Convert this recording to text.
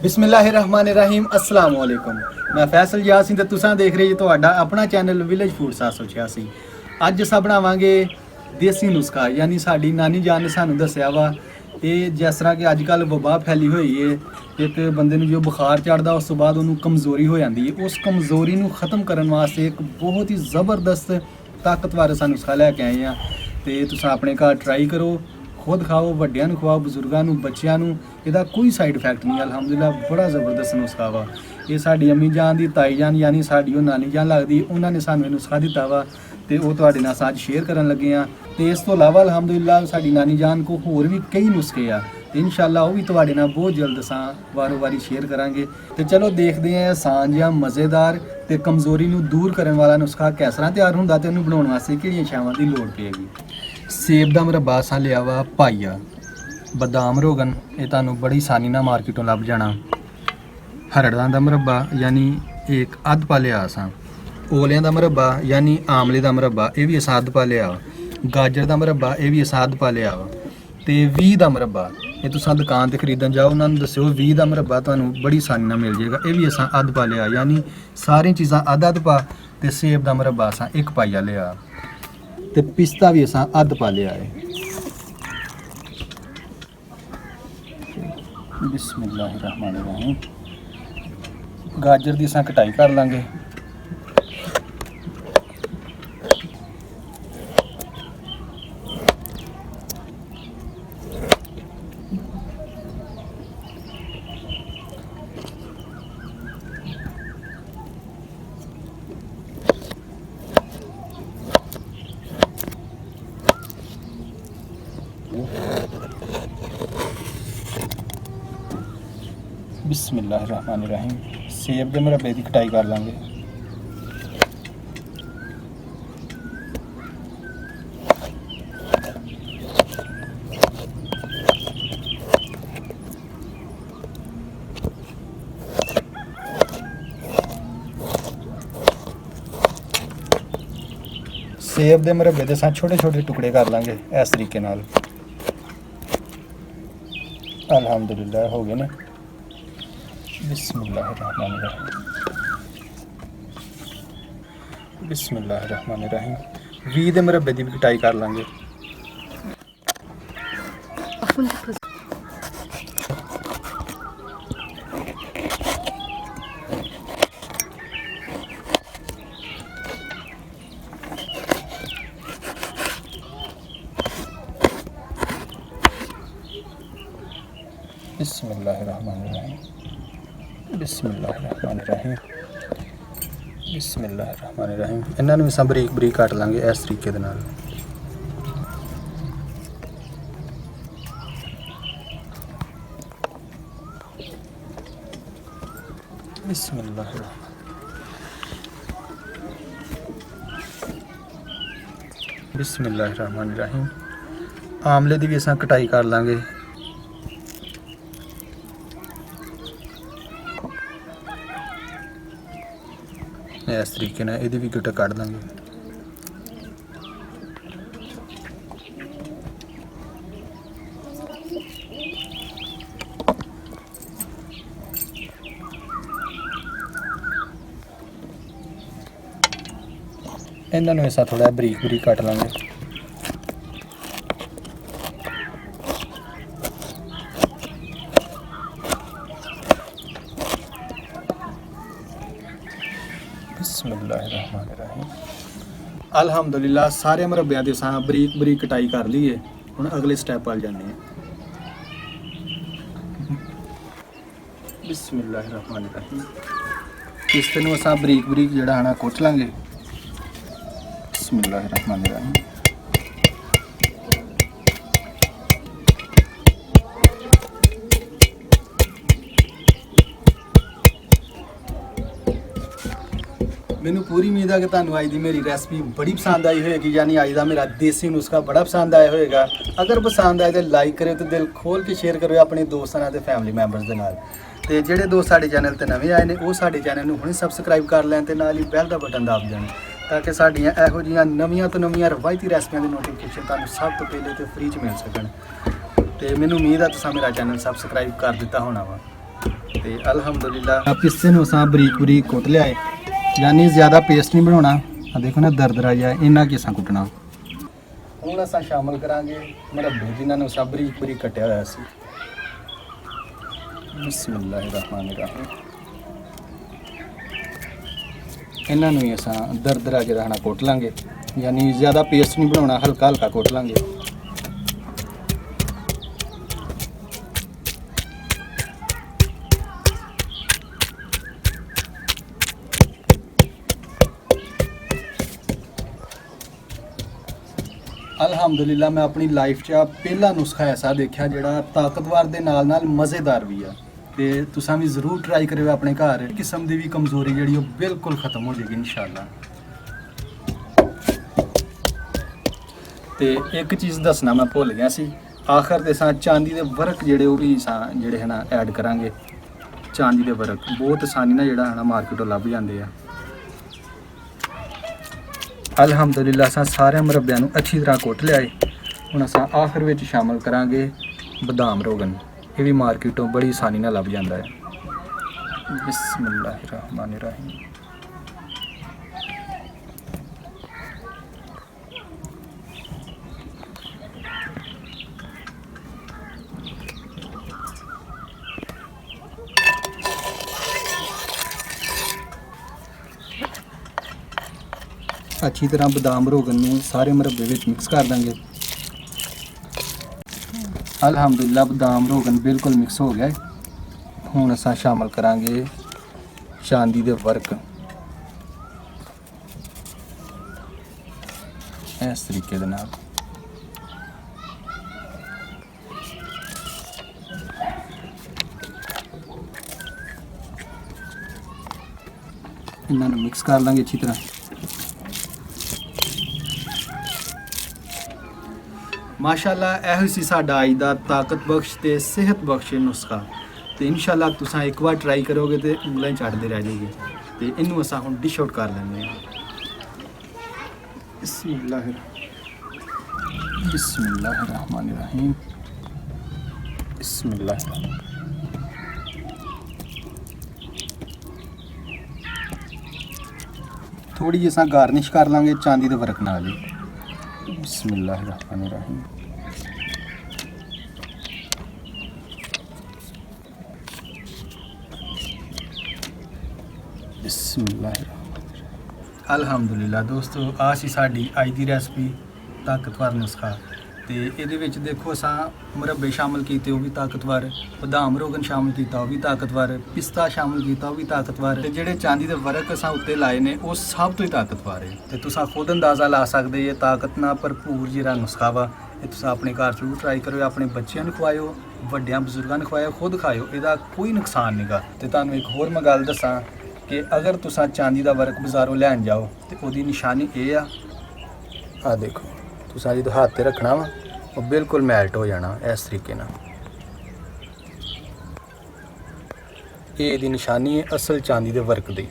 बिस्मिल्लाहिर्रहमानिर्रहीम अस्सलाम वालेकुम। मैं फैसल यासीन ते तुसां देख रहे जी तुहाडा अपना चैनल विलेज फूड 786। अज असां बनावांगे देसी नुस्खा, यानी साडी नानी जान ने सानू दस्सिया वा। ये जिस तरह कि अजकल वबा फैली हुई है, एक बंदे नूं जो बुखार चढ़दा उस तो बाद उन्होंने कमज़ोरी हो जाती है। उस कमज़ोरी नूं ख़त्म करने वास्ते एक बहुत ही ज़बरदस्त ताकतवर असां नुस्खा लैके आए हैं। तो तुसां अपने घर ट्राई करो, खुद खाओ, वड्डियां नूं खवाओ, बजुर्गों नूं, बच्चों नूं। इहदा कोई साइड इफैक्ट नहीं, अलहमदुलिल्लाह बड़ा ज़बरदस्त नुस्खा वा। ये साडी अम्मी जान दी ताई जान यानी साडी ओह नानी जान लगदी, उन्होंने सानू नुस्खा दिता वा ते ओह तुहाडे नाल अज शेयर करन लगे हैं। तो इस तो इलावा अलहमदुलिल्लाह साडी नानी जान को होर भी कई नुस्खे आ, इंशाअल्लाह वो भी तुहाडे नाल बहुत जल्द असां वारो वारी शेयर करांगे। तो चलो देखते हैं आसान जिहा मज़ेदार ते कमज़ोरी नूं दूर करने वाला नुस्खा किस तरह तैयार हुंदा ते उहनूं बनाउण वास्ते किहड़ियां शैवां दी लोड़ पेगी। सेब दा मुरब्बा असां लिया वा पाईया। बदाम रोगन ये तुहानूं बड़ी आसानी नाल मार्केटों लभ जाना। हरड़ां दा मुरब्बा यानी एक अद्ध पा लिया असां। ओलियां दा मुरब्बा यानी आमले दा मुरब्बा ये भी असां अद्ध पा लिया। गाजर दा मुरब्बा ये भी असां अद्ध पा लिया वा। ते 20 दा मुरब्बा ये तुसां दुकान ते खरीदन जाओ, उन्होंने दस्सिओ 20 दा मुरब्बा तुहानूं बड़ी आसानी नाल मिल जाएगा। ये भी असां अद्ध पा लिया, यानी सारी चीज़ां अद्ध अद्ध पा। ते सेब दा मुरब्बा असां एक पाईया लिया। ते पिस्ता भी असां अद्ध पा लिया है। बिस्मिल्लाहिर्रहमानिर्रहीम। गाजर की असां कटाई कर लांगे। बिस्मिल्लाहिर्रहमानिर्रहीम। सेब के मुरब्बे की कटाई कर लांगे। सेब के मुरब्बे के साथ छोटे छोटे टुकड़े कर लांगे इस तरीके नाल। अल्हम्दुलिल्लाह हो गए ना। बिस्मिल्लाहिर्रहमानिर्रहीम। 20 के मुरब्बे की भी कटाई कर लांगे। बिस्मिल्लाहिर्रहमानिर्रहीम। बिस्मिल्लाहिर्रहमानिर्रहीम। बिस्मिल्लाहिर्रहमानिर्रहीम। इन्हां नूं असां बरीक बरीक कट लांगे इस तरीके दे नाल। बिस्मिल्लाहिर्रहमानिर्रहीम। आमले की भी असां कटाई कर लांगे। इस तरीके नाल इहदी भी गुट्टा कट देंगे। इन्हां नूं असां थोड़ा बरीक बरीक कट लांगे। बिस्मिल्लाहिर्रहमानिर्रहीम। अल्हम्दुलिल्लाह सारे मुरब्बियां दी असां बरीक बरीक कटाई कर ली है। हुण अगले स्टैप वाल जाने हैं। बिस्मिल्लाहिर्रहमानिर्रहीम। पिस्ते नूं असां बरीक बरीक जिहड़ा है ना कुट लांगे। बिस्मिल्लाहिर्रहमानिर्रहीम। मैनू पूरी उम्मीद है कि तुहानू अज की मेरी रेसिपी बड़ी पसंद आई होगी, यानी अज का मेरा देसी नुस्खा बड़ा पसंद आया होगा। अगर पसंद आए तो लाइक करो, तो दिल खोल के शेयर करो अपने दोस्तों ते फैमिली मैंबर्स के नाल। तो जोड़े दोस्त साडे चैनल ते नवे आए हैं वो साडे चैनल नूं हुणे सबसक्राइब कर लैन ते नाल ही बैल का बटन दाब देण, ताकि साडियां इहो जिहियां नवीआं तो नवीआं रवायती रेसिपियां दी नोटिफिकेशन तुहानू सब तो पहले तो फ्री च मिल सकण। तो मैनू उम्मीद है तुसां मेरा चैनल सबसक्राइब कर दिता होना वा। ਤੇ ਅਲਹਮਦੁਲਿਲਾ ਪਿਸਤੇ ਨੂੰ ਅਸਾਂ ਬਰੀਕ ਬਰੀਕ ਕੁੱਟ ਲਿਆ ਹੈ, ਯਾਨੀ ਜ਼ਿਆਦਾ ਪੇਸਟ ਨਹੀਂ ਬਣਾਉਣਾ। ਆ ਦੇਖੋ ਨਾ ਦਰਦਰਾ ਜਿਹਾ ਇੰਨਾ ਕਿ ਅਸਾਂ ਕੁੱਟਣਾ। ਹੁਣ ਅਸਾਂ ਸ਼ਾਮਲ ਕਰਾਂਗੇ ਮੁਰੱਬੇ ਜਿਨ੍ਹਾਂ ਨੂੰ ਅਸਾਂ ਬਰੀਕ ਬਰੀਕ ਕੱਟਿਆ ਹੋਇਆ ਸੀ। ਬਿਸਮਿਲ੍ਲਾਹਿਰਰਹਿਮਾਨਿਰਰਹੀਮ। ਇਹਨਾਂ ਨੂੰ ਹੀ ਅਸਾਂ ਦਰਦਰਾ ਜਿਹੜਾ ਨਾ ਕੁੱਟ ਲਾਂਗੇ, ਯਾਨੀ ਜ਼ਿਆਦਾ ਪੇਸਟ ਨਹੀਂ ਬਣਾਉਣਾ, ਹਲਕਾ ਹਲਕਾ ਕੁੱਟ ਲਾਂਗੇ। ਅਲਹਮਦੁਲਿਲਾ ਮੈਂ ਆਪਣੀ ਲਾਈਫ 'ਚ ਪਹਿਲਾ ਨੁਸਖਾ ਐਸਾ ਦੇਖਿਆ ਜਿਹੜਾ ਤਾਕਤਵਰ ਦੇ ਨਾਲ ਨਾਲ ਮਜ਼ੇਦਾਰ ਵੀ ਆ, ਤੇ ਤੁਸੀਂ ਵੀ ਜ਼ਰੂਰ ਟਰਾਈ ਕਰਿਓ ਆਪਣੇ ਘਰ। ਕਿਸਮ ਦੀ ਵੀ ਕਮਜ਼ੋਰੀ ਜਿਹੜੀ ਉਹ ਬਿਲਕੁਲ ਖਤਮ ਹੋ ਜਾਏਗੀ ਇਨਸ਼ਾਅੱਲਾ। ਤੇ ਇੱਕ ਚੀਜ਼ ਦੱਸਣਾ ਮੈਂ ਭੁੱਲ ਗਿਆ ਸੀ, ਆਖਰ ਤੇ ਸਾਂ ਚਾਂਦੀ ਦੇ ਵਰਕ ਜਿਹੜੇ ਉਹ ਵੀ ਸਾਂ ਜਿਹੜੇ ਹੈ ਨਾ ਐਡ ਕਰਾਂਗੇ। ਚਾਂਦੀ ਦੇ ਵਰਕ ਬਹੁਤ ਆਸਾਨੀ ਨਾਲ ਜਿਹੜਾ ਹੈ ਨਾ ਮਾਰਕੀਟੋਂ ਲੱਭ ਜਾਂਦੇ ਆ। ਅਲਹਮਦੁਲਿਲਾ ਅਸਾਂ ਸਾਰੇ ਮੁਰੱਬਿਆਂ ਨੂੰ ਅੱਛੀ ਤਰ੍ਹਾਂ ਕੁੱਟ ਲਿਆ ਹੈ। ਹੁਣ ਅਸਾਂ ਆਖਰ ਵਿੱਚ ਸ਼ਾਮਲ ਕਰਾਂਗੇ ਬਦਾਮ ਰੋਗਨ। ਇਹ ਵੀ ਮਾਰਕੀਟੋਂ ਬੜੀ ਆਸਾਨੀ ਨਾਲ ਲੱਭ ਜਾਂਦਾ ਹੈ। ਬਿਸਮਿਲ੍ਲਾਹਿਰਰਹਿਮਾਨਿਰਰਹੀਮ। ਅੱਛੀ ਤਰ੍ਹਾਂ ਬਦਾਮ ਰੋਗਨ ਨੂੰ ਸਾਰੇ ਮੁਰੱਬੇ ਵਿੱਚ ਮਿਕਸ ਕਰ ਦਾਂਗੇ। ਅਲਹਮਦੁਲਿਲਾ ਬਦਾਮ ਰੋਗਨ ਬਿਲਕੁਲ ਮਿਕਸ ਹੋ ਗਿਆ। ਹੁਣ ਅਸਾਂ ਸ਼ਾਮਲ ਕਰਾਂਗੇ ਚਾਂਦੀ ਦੇ ਵਰਕ। ਇਸ ਤਰੀਕੇ ਦੇ ਨਾਲ ਇਹਨਾਂ ਨੂੰ ਮਿਕਸ ਕਰ ਲਾਂਗੇ ਅੱਛੀ ਤਰ੍ਹਾਂ। ਮਾਸ਼ਾਅੱਲਾ ਇਹੋ ਸੀ ਸਾਡਾ ਅੱਜ ਦਾ ਤਾਕਤ ਬਖਸ਼ ਤੇ ਸਿਹਤ ਬਖਸ਼ ਨੁਸਖਾ। ਤੇ ਇਨਸ਼ਾਅੱਲਾ ਤੁਸੀਂ ਇੱਕ ਵਾਰ ਟਰਾਈ ਕਰੋਗੇ ਤੇ ਉਂਗਲਾਂ ਛੱਡਦੇ ਰਹਿ ਜਾਓਗੇ। ਤੇ ਇਹਨੂੰ ਅਸਾਂ ਹੁਣ ਡਿਸ਼ ਆਊਟ ਕਰ ਲੈਂਦੇ ਹਾਂ। ਬਿਸਮਿਲ੍ਲਾਹਿਰਰਹਿਮਾਨਿਰਰਹੀਮ। ਬਿਸਮਿਲ੍ਲਾਹ। ਥੋੜੀ ਜਿਹੀ ਅਸਾਂ ਗਾਰਨਿਸ਼ ਕਰ ਲਾਂਗੇ ਚਾਂਦੀ ਦੇ ਵਰਕ ਨਾਲ ਜੀ। ਬਿਸਮਿਲ੍ਲਾਹਿਰਰਹਿਮਾਨਿਰਰਹੀਮ। ਅਲਹਮਦੁਲਿਲਾ ਦੋਸਤੋ, ਆ ਸੀ ਸਾਡੀ ਅੱਜ ਦੀ ਰੈਸਪੀ ਤਾਕਤਵਰ ਨੁਸਖਾ। ਤੇ ਇਹਦੇ ਵਿੱਚ ਦੇਖੋ ਅਸਾਂ ਮੁਰੱਬੇ ਸ਼ਾਮਲ ਕੀਤੇ ਉਹ ਵੀ ਤਾਕਤਵਰ, ਬਦਾਮ ਰੋਗਨ ਸ਼ਾਮਲ ਕੀਤਾ ਉਹ ਵੀ ਤਾਕਤਵਰ, ਪਿਸਤਾ ਸ਼ਾਮਲ ਕੀਤਾ ਉਹ ਵੀ ਤਾਕਤਵਰ, ਤੇ ਜਿਹੜੇ ਚਾਂਦੀ ਦੇ ਵਰਕ ਅਸਾਂ ਉੱਤੇ ਲਾਏ ਨੇ ਉਹ ਸਭ ਤੋਂ ਹੀ ਤਾਕਤਵਰ ਹੈ। ਤੇ ਤੁਸੀਂ ਖੁਦ ਅੰਦਾਜ਼ਾ ਲਾ ਸਕਦੇ ਇਹ ਤਾਕਤ ਨਾਲ ਭਰਪੂਰ ਜਿਹੜਾ ਨੁਸਖਾ ਵਾ। ਇਹ ਤੁਸੀਂ ਆਪਣੇ ਘਰ ਜ਼ਰੂਰ ਟਰਾਈ ਕਰਿਓ, ਆਪਣੇ ਬੱਚਿਆਂ ਨੂੰ ਖਵਾਇਓ, ਵੱਡਿਆਂ ਬਜ਼ੁਰਗਾਂ ਨੂੰ ਖਵਾਇਓ, ਖੁਦ ਖਾਇਓ, ਇਹਦਾ ਕੋਈ ਨੁਕਸਾਨ ਨਹੀਂਗਾ। ਤੇ ਤੁਹਾਨੂੰ ਇੱਕ ਹੋਰ ਮੈਂ ਗੱਲ ਦੱਸਾਂ ਕਿ ਅਗਰ ਤੁਸੀਂ ਚਾਂਦੀ ਦਾ ਵਰਕ ਬਾਜ਼ਾਰੋਂ ਲੈਣ ਜਾਓ ਤੇ ਉਹਦੀ ਨਿਸ਼ਾਨੀ ਇਹ ਆ ਦੇਖੋ, ਤੁਸੀਂ ਜਦੋਂ ਹੱਥ ਤੇ ਰੱਖਣਾ ਵਾ ਉਹ ਬਿਲਕੁਲ ਮੈਲਟ ਹੋ ਜਾਣਾ ਇਸ ਤਰੀਕੇ ਨਾਲ। ਇਹ ਇਹਦੀ ਨਿਸ਼ਾਨੀ ਹੈ ਅਸਲ ਚਾਂਦੀ ਦੇ ਵਰਕ ਦੀ।